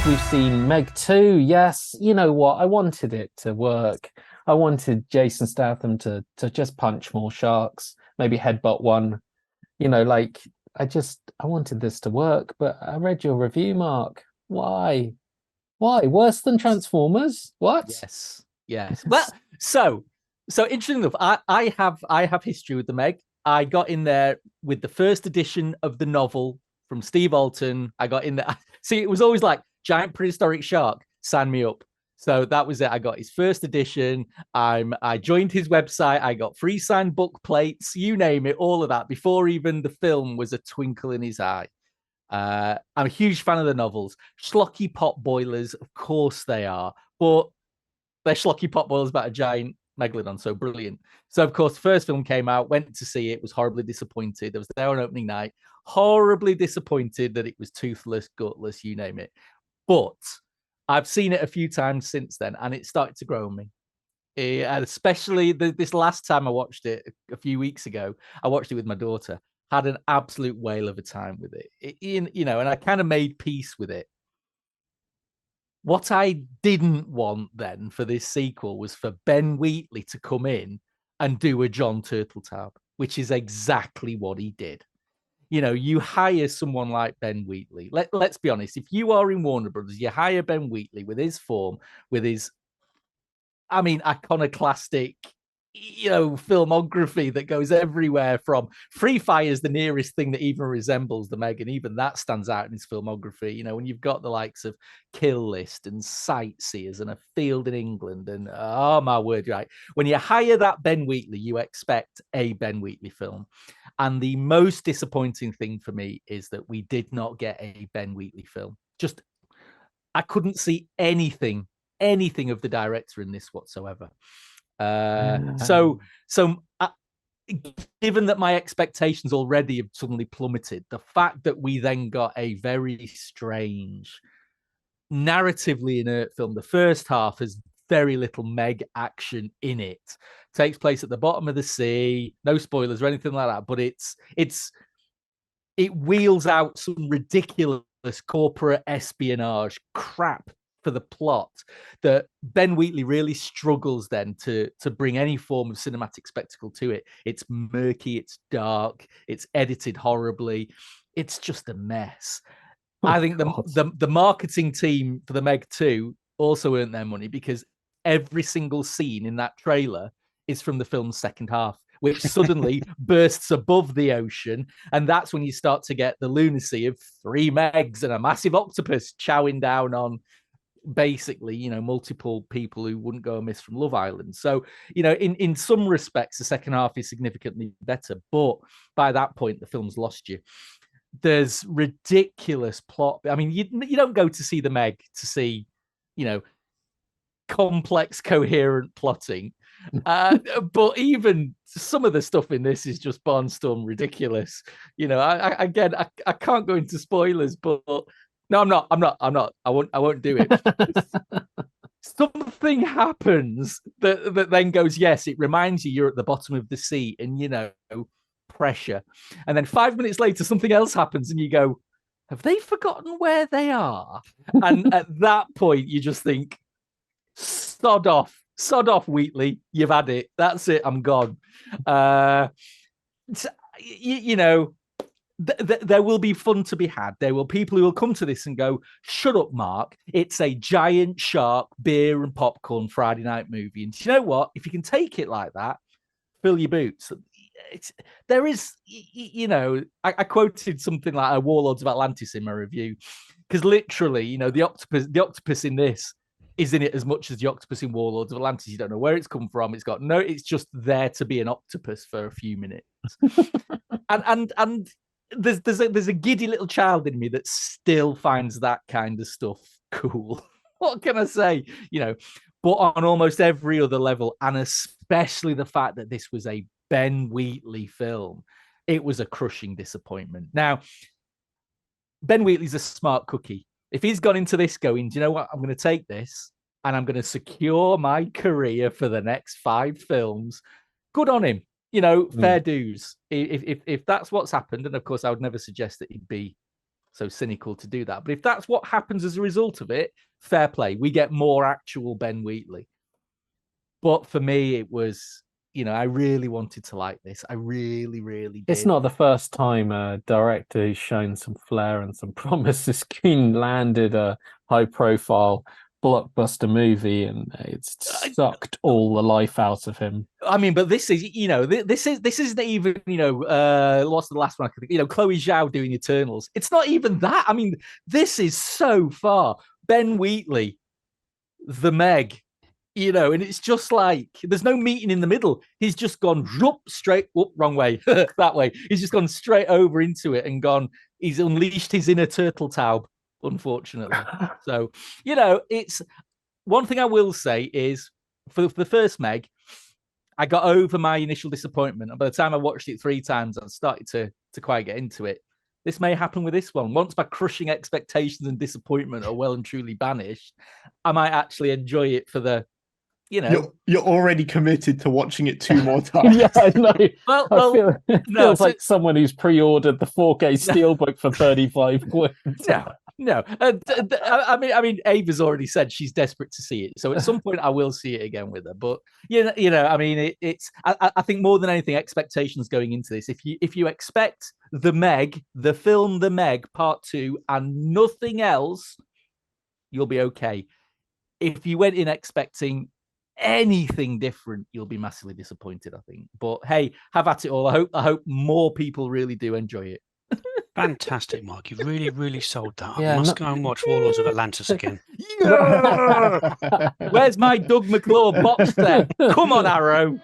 We've seen Meg 2. Yes, you know what? I wanted it to work. I wanted Jason Statham to just punch more sharks, maybe headbutt one. Like I wanted this to work, but I read your review, Mark. Why? Why? Worse than Transformers? What? Yes, yes. Well, so interesting enough, I have history with the Meg. I got in there with the first edition of the novel from Steve Alton. I got in there. See, it was always like giant prehistoric shark, sign me up. So that was it. I got his first edition. I joined his website. I got free signed book plates, you name it, all of that before even the film was a twinkle in his eye. I'm a huge fan of the novels. Schlocky pot boilers, of course they are, but they're schlocky pot boilers about a giant megalodon, so brilliant. So, of course, the first film came out, went to see it, was horribly disappointed. I was there on opening night, horribly disappointed that it was toothless, gutless, you name it. But I've seen it a few times since then, and it started to grow on me. And especially this last time I watched it a few weeks ago, I watched it with my daughter, had an absolute whale of a time with it. And I kind of made peace with it. What I didn't want then for this sequel was for Ben Wheatley to come in and do a John Turteltaub, which is exactly what he did. You hire someone like Ben Wheatley. Let's be honest. If you are in Warner Brothers, you hire Ben Wheatley with his form, with his, iconoclastic, filmography that goes everywhere from Free Fire is the nearest thing that even resembles the Meg, and even that stands out in his filmography. When you've got the likes of Kill List and Sightseers and A Field in England, and oh my word, right? When you hire that Ben Wheatley, you expect a Ben Wheatley film. And the most disappointing thing for me is that we did not get a Ben Wheatley film. I couldn't see anything of the director in this whatsoever. So given that my expectations already have suddenly plummeted, the fact that we then got a very strange, narratively inert film, the first half has very little Meg action in it, takes place at the bottom of the sea, no spoilers or anything like that, but it wheels out some ridiculous corporate espionage crap for the plot that Ben Wheatley really struggles then to bring any form of cinematic spectacle to it. It's murky, it's dark, it's edited horribly. It's just a mess. I think the marketing team for the Meg 2 also earned their money because every single scene in that trailer is from the film's second half, which suddenly bursts above the ocean. And that's when you start to get the lunacy of 3 Megs and a massive octopus chowing down on basically, multiple people who wouldn't go amiss from Love Island. So, in some respects, the second half is significantly better. But by that point, the film's lost you. There's ridiculous plot. I mean, you don't go to see the Meg to see, complex, coherent plotting. But even some of the stuff in this is just barnstorm ridiculous. I can't go into spoilers, but no, I'm not. I won't do it. Something happens that then goes, yes, it reminds you you're at the bottom of the sea and, pressure. And then 5 minutes later, something else happens and you go, have they forgotten where they are? And at that point, you just think, sod off, Wheatley. You've had it. That's it. I'm gone. There will be fun to be had. There will people who will come to this and go, shut up, Mark. It's a giant shark, beer and popcorn Friday night movie. And you know what? If you can take it like that, fill your boots. There is, I quoted something like a Warlords of Atlantis in my review, because literally, the octopus in this is in it as much as the octopus in Warlords of Atlantis. You don't know where it's come from. It's just there to be an octopus for a few minutes. and there's a giddy little child in me that still finds that kind of stuff cool. What can I say? But on almost every other level, and especially the fact that this was a Ben Wheatley film, it was a crushing disappointment. Now, Ben Wheatley's a smart cookie. If he's gone into this going, do you know what? I'm going to take this and I'm going to secure my career for the next 5 films. Good on him. Fair dues. If that's what's happened, and of course I would never suggest that he'd be so cynical to do that. But if that's what happens as a result of it, fair play. We get more actual Ben Wheatley. But for me, it was, I really wanted to like this. I really, really did. It's not the first time a director who's shown some flair and some promise has landed a high-profile blockbuster movie, and it's sucked all the life out of him. I mean, but this is, this isn't even, what's the last one I could think? Chloe Zhao doing Eternals. It's not even that. I mean, this is so far Ben Wheatley, The Meg, and it's just like there's no meeting in the middle. He's just gone straight wrong way, that way. He's just gone straight over into it and gone. He's unleashed his inner turtle taub, unfortunately. So, it's one thing I will say is for the first Meg, I got over my initial disappointment. And by the time I watched it 3 times, I started to quite get into it. This may happen with this one. Once my crushing expectations and disappointment are well and truly banished, I might actually enjoy it for the, You're already committed to watching it 2 more times. Yeah, I know. Well, it feels like someone who's pre-ordered the 4K Steelbook for 35 quid. No. I mean, Ava's already said she's desperate to see it, so at some point I will see it again with her. But I mean, I think more than anything, expectations going into this. If you expect The Meg, the film The Meg Part 2, and nothing else, you'll be okay. If you went in expecting anything different, you'll be massively disappointed, I think. But hey, have at it all. I hope more people really do enjoy it. Fantastic, Mark. You've really, really sold that. Yeah, I must go and watch Warlords of Atlantis again. Yeah! Where's my Doug McClure box then? Come on, Arrow.